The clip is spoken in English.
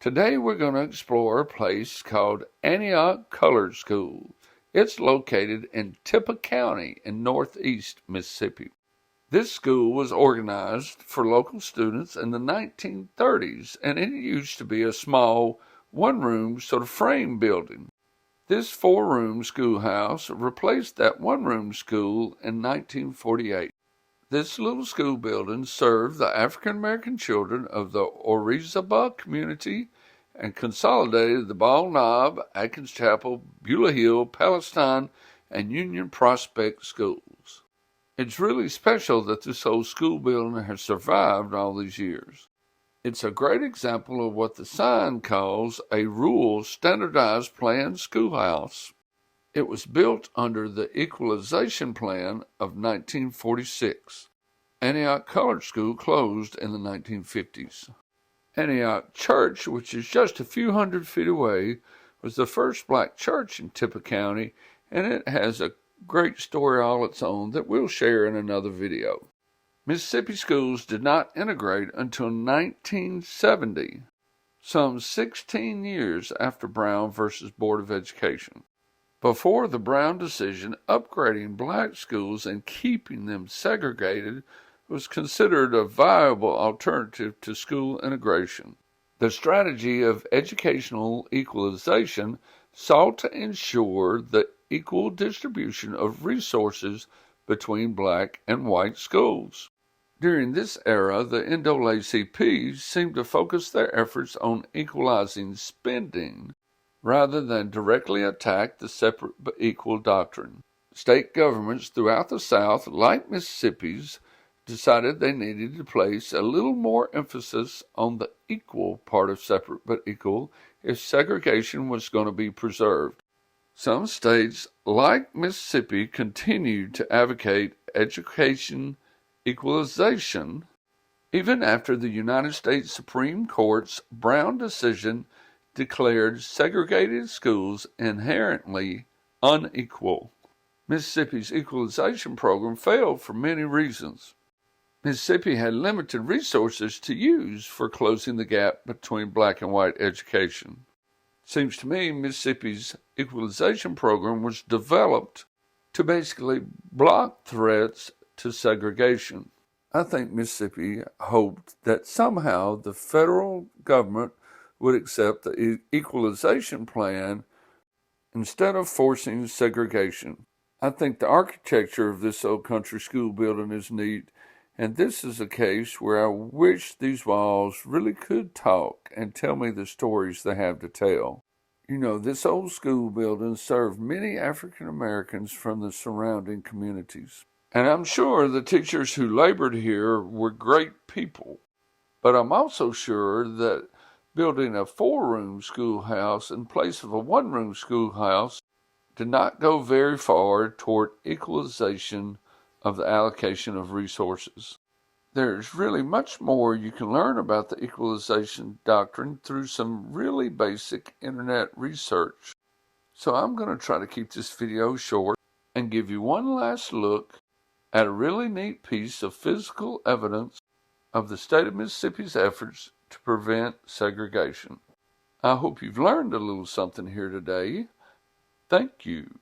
Today we're going to explore a place called Antioch Colored School. It's located in Tippah County in northeast Mississippi. This school was organized for local students in the 1930s, and it used to be a small one-room sort of frame building. This four-room schoolhouse replaced that one-room school in 1948. This little school building served the African American children of the Orizaba community and consolidated the Ball Knob, Atkins Chapel, Beulah Hill, Palestine, and Union Prospect schools. It's really special that this old school building has survived all these years. It's a great example of what the sign calls a rural standardized plan schoolhouse. It was built under the Equalization Plan of 1946. Antioch Colored School closed in the 1950s. Antioch Church, which is just a few hundred feet away, was the first black church in Tippah County, and it has a great story all its own that we'll share in another video. Mississippi schools did not integrate until 1970, some 16 years after Brown versus Board of Education. Before the Brown decision, upgrading black schools and keeping them segregated was considered a viable alternative to school integration. The strategy of educational equalization sought to ensure the equal distribution of resources between black and white schools. During this era, the NAACP seemed to focus their efforts on equalizing spending rather than directly attack the separate but equal doctrine. State governments throughout the South, like Mississippi's, decided they needed to place a little more emphasis on the equal part of separate but equal if segregation was going to be preserved. Some states, like Mississippi, continued to advocate education equalization even after the United States Supreme Court's Brown decision declared segregated schools inherently unequal. Mississippi's equalization program failed for many reasons. Mississippi had limited resources to use for closing the gap between black and white education. Seems to me Mississippi's equalization program was developed to basically block threats to segregation. I think Mississippi hoped that somehow the federal government would accept the equalization plan instead of forcing segregation. I think the architecture of this old country school building is neat, and this is a case where I wish these walls really could talk and tell me the stories they have to tell. You know, this old school building served many African Americans from the surrounding communities. And I'm sure the teachers who labored here were great people. But I'm also sure that building a four-room schoolhouse in place of a one-room schoolhouse did not go very far toward equalization of the allocation of resources. There's really much more you can learn about the equalization doctrine through some really basic internet research. So I'm going to try to keep this video short and give you one last look at a really neat piece of physical evidence of the state of Mississippi's efforts to prevent segregation. I hope you've learned a little something here today. Thank you.